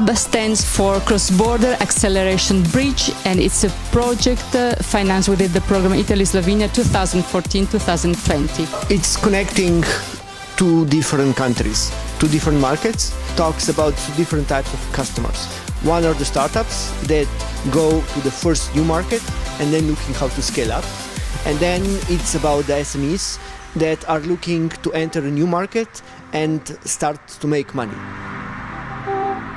CAB stands for Cross-Border Acceleration Bridge, and it's a project financed within the program Italy-Slovenia 2014-2020. It's connecting two different countries, two different markets, talks about two different types of customers. One are the startups that go to the first new market and then looking how to scale up. And then it's about the SMEs that are looking to enter a new market and start to make money.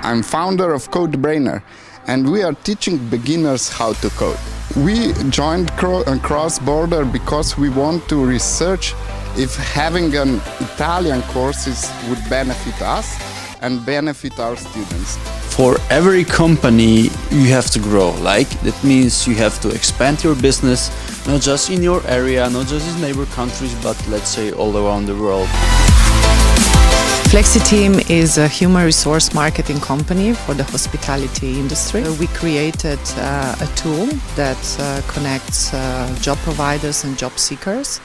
I'm founder of CodeBrainer, and we are teaching beginners how to code. We joined Cross-Border because we want to research if having an Italian courses would benefit us and benefit our students. For every company, you have to grow. That means you have to expand your business, not just in your area, not just in neighbor countries, but let's say all around the world. FlexiTeam is a human resource marketing company for the hospitality industry. We created a tool that connects job providers and job seekers.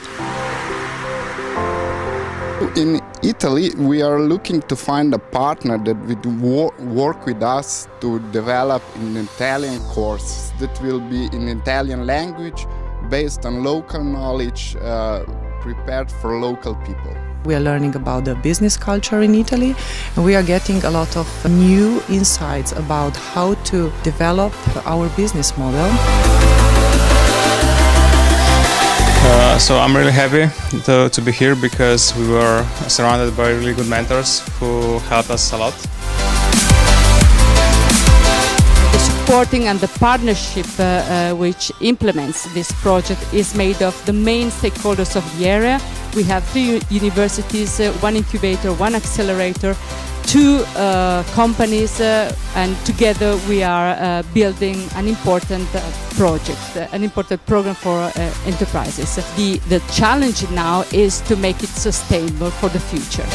In Italy, we are looking to find a partner that would work with us to develop an Italian course that will be in Italian language, based on local knowledge, prepared for local people. We are learning about the business culture in Italy, and we are getting a lot of new insights about how to develop our business model. So I'm really happy to be here because we were surrounded by really good mentors who helped us a lot. The supporting and the partnership which implements this project is made of the main stakeholders of the area. We have 3 universities, 1 incubator, 1 accelerator, 2 companies, and together we are building an important project, an important program for enterprises. The challenge now is to make it sustainable for the future.